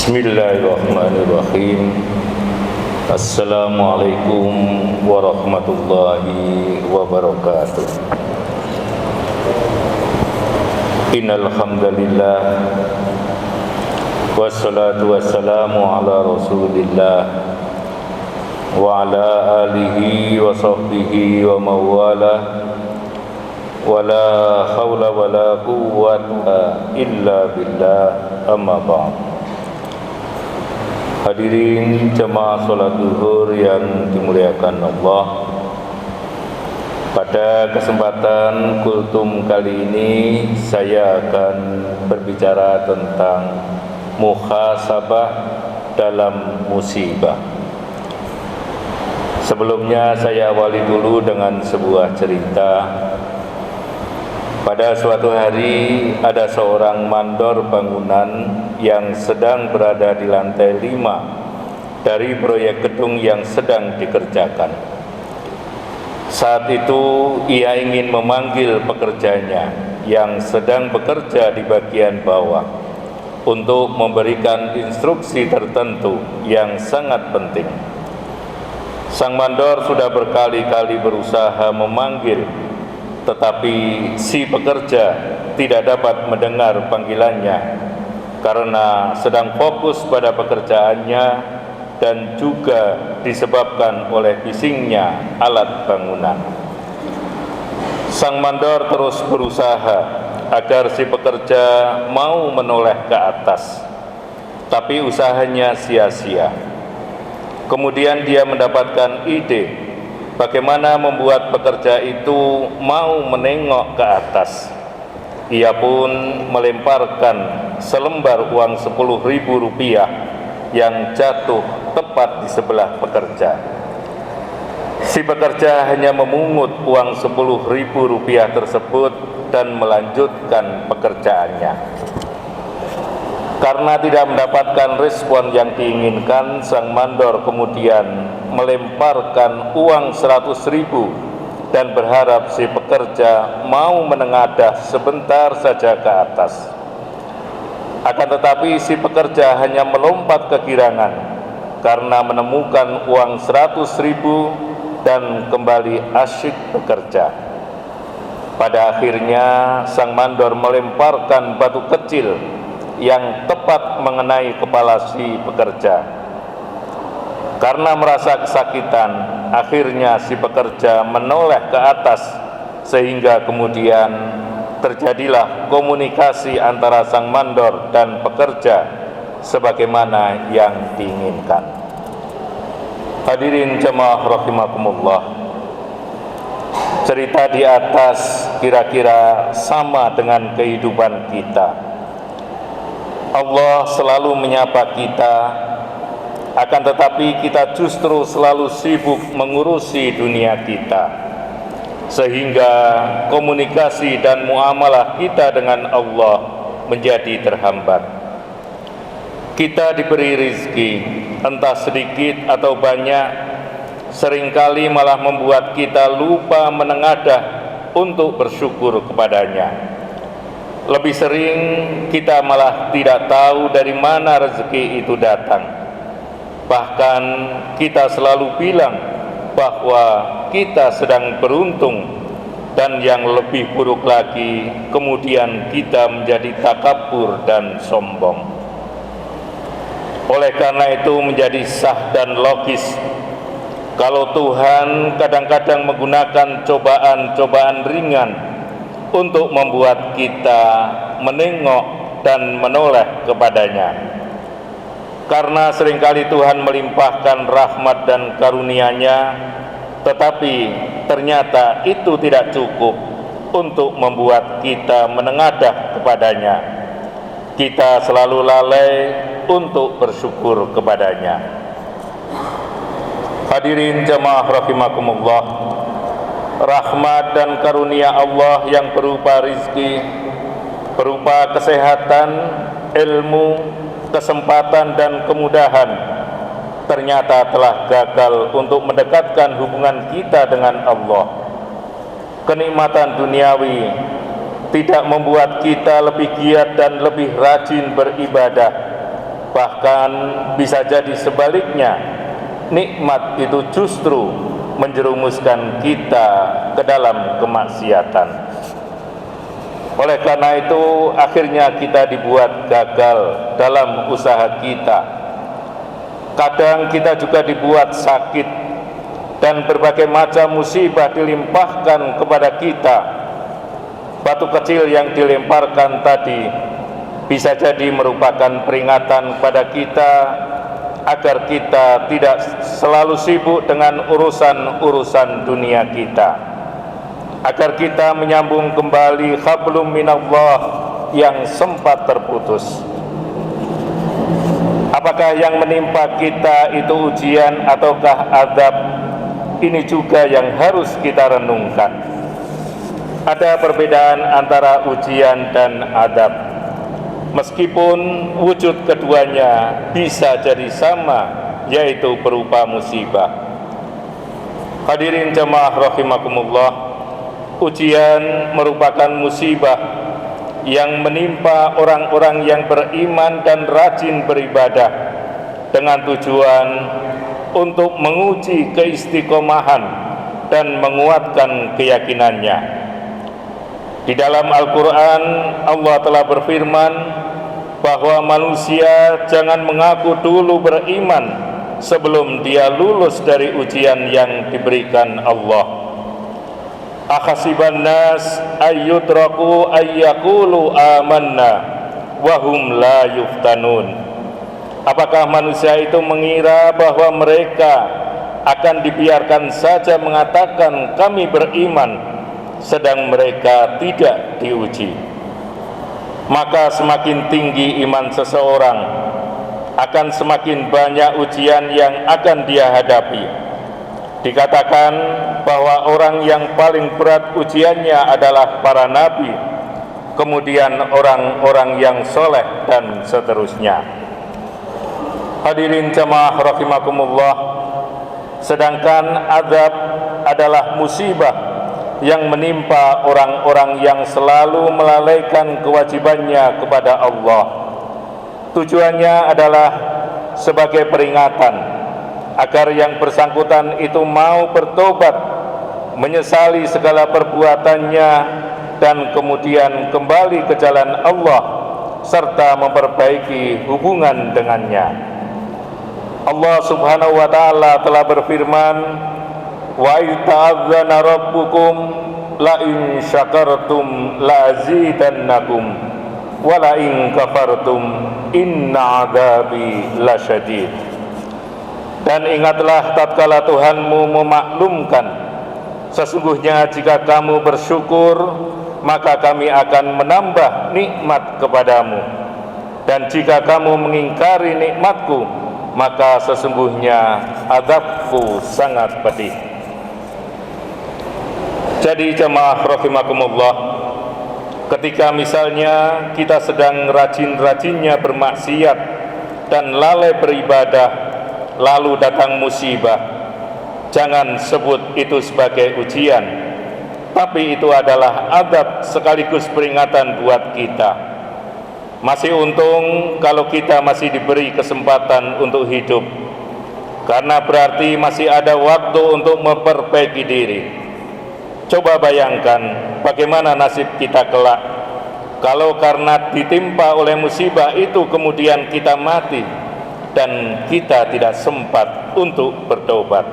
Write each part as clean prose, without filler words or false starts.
Bismillahirrahmanirrahim. Assalamualaikum warahmatullahi wabarakatuh. Innal hamdalillah wassalatu wassalamu ala Rasulillah wa ala alihi wa sahbihi wa mawalah wala hawla wala quwwata illa billah, amma ba'd. Hadirin jemaah salat zuhur yang dimuliakan Allah, pada kesempatan kultum kali ini saya akan berbicara tentang muhasabah dalam musibah. Sebelumnya saya awali dulu dengan sebuah cerita. Pada suatu hari ada seorang mandor bangunan yang sedang berada di lantai 5 dari proyek gedung yang sedang dikerjakan. Saat itu ia ingin memanggil pekerjanya yang sedang bekerja di bagian bawah untuk memberikan instruksi tertentu yang sangat penting. Sang mandor sudah berkali-kali berusaha memanggil, tetapi si pekerja tidak dapat mendengar panggilannya karena sedang fokus pada pekerjaannya dan juga disebabkan oleh bisingnya alat bangunan. Sang mandor terus berusaha agar si pekerja mau menoleh ke atas, tapi usahanya sia-sia. Kemudian dia mendapatkan ide bagaimana membuat pekerja itu mau menengok ke atas. Ia pun melemparkan selembar uang Rp10.000 yang jatuh tepat di sebelah pekerja. Si pekerja hanya memungut uang Rp10.000 tersebut dan melanjutkan pekerjaannya. Karena tidak mendapatkan respon yang diinginkan, sang mandor kemudian melemparkan uang 100.000 dan berharap si pekerja mau menengadah sebentar saja ke atas. Akan tetapi si pekerja hanya melompat kegirangan karena menemukan uang 100.000 dan kembali asyik bekerja. Pada akhirnya sang mandor melemparkan batu kecil yang tepat mengenai kepala si pekerja. Karena merasa kesakitan, akhirnya si pekerja menoleh ke atas sehingga kemudian terjadilah komunikasi antara sang mandor dan pekerja sebagaimana yang diinginkan. Hadirin jemaah rahimakumullah, cerita di atas kira-kira sama dengan kehidupan kita. Allah selalu menyapa kita, akan tetapi kita justru selalu sibuk mengurusi dunia kita, sehingga komunikasi dan muamalah kita dengan Allah menjadi terhambat. Kita diberi rizki, entah sedikit atau banyak, seringkali malah membuat kita lupa menengadah untuk bersyukur kepadanya. Lebih sering kita malah tidak tahu dari mana rezeki itu datang. Bahkan kita selalu bilang bahwa kita sedang beruntung, dan yang lebih buruk lagi, kemudian kita menjadi takabur dan sombong. Oleh karena itu menjadi sah dan logis kalau Tuhan kadang-kadang menggunakan cobaan-cobaan ringan untuk membuat kita menengok dan menoleh kepadanya. Karena seringkali Tuhan melimpahkan rahmat dan karunia-Nya, tetapi ternyata itu tidak cukup untuk membuat kita menengadah kepadanya. Kita selalu lalai untuk bersyukur kepadanya. Hadirin jemaah rahimakumullah, rahmat dan karunia Allah yang berupa rizki, berupa kesehatan, ilmu, kesempatan dan kemudahan ternyata telah gagal untuk mendekatkan hubungan kita dengan Allah. Kenikmatan duniawi tidak membuat kita lebih giat dan lebih rajin beribadah, Bahkan bisa jadi sebaliknya, nikmat itu justru menjerumuskan kita ke dalam kemaksiatan. Oleh karena itu, akhirnya kita dibuat gagal dalam usaha kita. Kadang kita juga dibuat sakit, dan berbagai macam musibah dilimpahkan kepada kita. Batu kecil yang dilemparkan tadi bisa jadi merupakan peringatan kepada kita agar kita tidak selalu sibuk dengan urusan-urusan dunia kita, agar kita menyambung kembali hablum minallah yang sempat terputus. Apakah yang menimpa kita itu ujian ataukah azab? Ini juga yang harus kita renungkan. Ada perbedaan antara ujian dan azab, meskipun wujud keduanya bisa jadi sama, yaitu berupa musibah. Hadirin jamaah rahimakumullah, ujian merupakan musibah yang menimpa orang-orang yang beriman dan rajin beribadah dengan tujuan untuk menguji keistiqomahan dan menguatkan keyakinannya. Di dalam Al-Quran, Allah telah berfirman bahwa manusia jangan mengaku dulu beriman sebelum dia lulus dari ujian yang diberikan Allah. Akhasiban nas ayyutraku ayyakulu amanna wahum la yuftanun. Apakah manusia itu mengira bahwa mereka akan dibiarkan saja mengatakan kami beriman, sedang mereka tidak diuji? Maka semakin tinggi iman seseorang, akan semakin banyak ujian yang akan dia hadapi. Dikatakan bahwa orang yang paling berat ujiannya adalah para nabi, kemudian orang-orang yang soleh, dan seterusnya. Hadirin jamaah rahimakumullah, sedangkan azab adalah musibah yang menimpa orang-orang yang selalu melalaikan kewajibannya kepada Allah. Tujuannya adalah sebagai peringatan agar yang bersangkutan itu mau bertobat, menyesali segala perbuatannya, dan kemudian kembali ke jalan Allah serta memperbaiki hubungan dengannya. Allah subhanahu wa ta'ala telah berfirman, wa ta'adzana rabbukum la in syakartum la azidannakum wa la in kafartum inna adzabi lasyadid. Dan ingatlah tatkala Tuhanmu memaklumkan, sesungguhnya jika kamu bersyukur maka kami akan menambah nikmat kepadamu, dan jika kamu mengingkari nikmatku maka sesungguhnya azabku sangat pedih. Jadi jamaah rahimakumullah, ketika misalnya kita sedang rajin-rajinnya bermaksiat dan lalai beribadah, lalu datang musibah, jangan sebut itu sebagai ujian, tapi itu adalah azab sekaligus peringatan buat kita. Masih untung kalau kita masih diberi kesempatan untuk hidup, karena berarti masih ada waktu untuk memperbaiki diri. Coba bayangkan bagaimana nasib kita kelak kalau karena ditimpa oleh musibah itu kemudian kita mati dan kita tidak sempat untuk bertobat.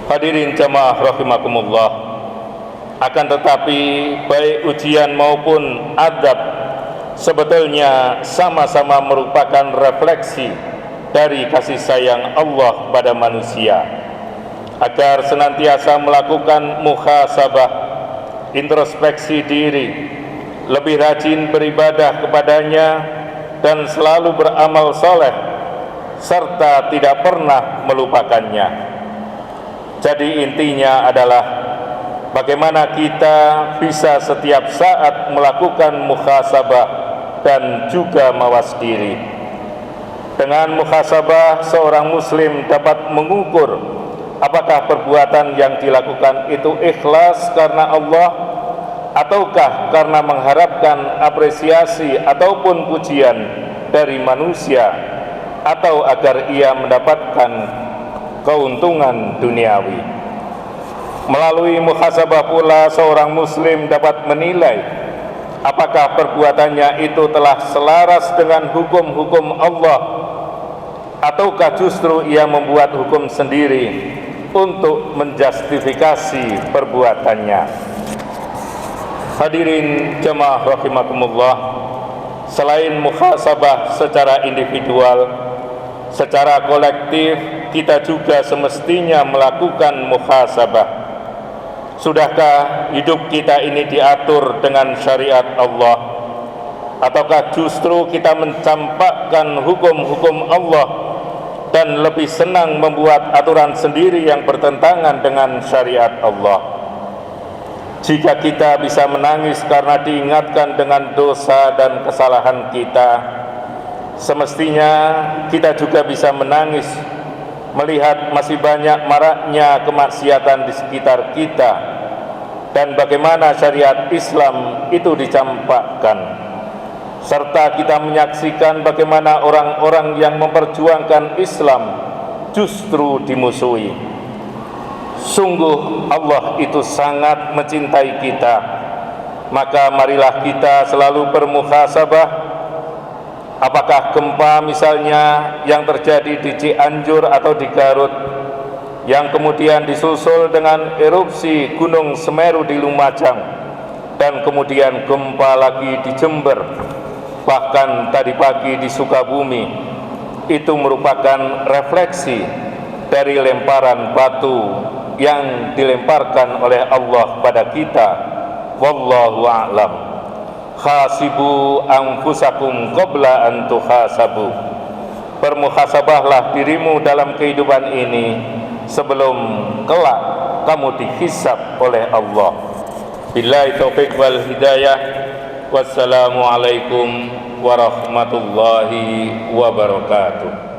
Hadirin jamaah rahimakumullah, akan tetapi baik ujian maupun azab sebetulnya sama-sama merupakan refleksi dari kasih sayang Allah pada manusia, agar senantiasa melakukan muhasabah, introspeksi diri, lebih rajin beribadah kepadanya, dan selalu beramal soleh, serta tidak pernah melupakannya. Jadi intinya adalah bagaimana kita bisa setiap saat melakukan muhasabah dan juga mawas diri. Dengan muhasabah, seorang muslim dapat mengukur apakah perbuatan yang dilakukan itu ikhlas karena Allah ataukah karena mengharapkan apresiasi ataupun pujian dari manusia atau agar ia mendapatkan keuntungan duniawi. Melalui muhasabah pula seorang muslim dapat menilai apakah perbuatannya itu telah selaras dengan hukum-hukum Allah ataukah justru ia membuat hukum sendiri untuk menjustifikasi perbuatannya. Hadirin jemaah rahimakumullah, selain muhasabah secara individual, secara kolektif kita juga semestinya melakukan muhasabah. Sudahkah hidup kita ini diatur dengan syariat Allah, ataukah justru kita mencampakkan hukum-hukum Allah dan lebih senang membuat aturan sendiri yang bertentangan dengan syariat Allah? Jika kita bisa menangis karena diingatkan dengan dosa dan kesalahan kita, semestinya kita juga bisa menangis melihat masih banyak maraknya kemaksiatan di sekitar kita dan bagaimana syariat Islam itu dicampakkan, serta kita menyaksikan bagaimana orang-orang yang memperjuangkan Islam justru dimusuhi. Sungguh Allah itu sangat mencintai kita, maka marilah kita selalu bermuhasabah. Apakah gempa misalnya yang terjadi di Cianjur atau di Garut, yang kemudian disusul dengan erupsi Gunung Semeru di Lumajang, dan kemudian gempa lagi di Jember, bahkan tadi pagi di Sukabumi, itu merupakan refleksi dari lemparan batu yang dilemparkan oleh Allah pada kita. Wallahu a'lam. Khasibu anfusakum qabla an tuhasabu. Bermuhasabahlah dirimu dalam kehidupan ini sebelum kelak kamu dihisab oleh Allah. Billahi taufiq wal hidayah. Wassalamualaikum warahmatullahi wabarakatuh.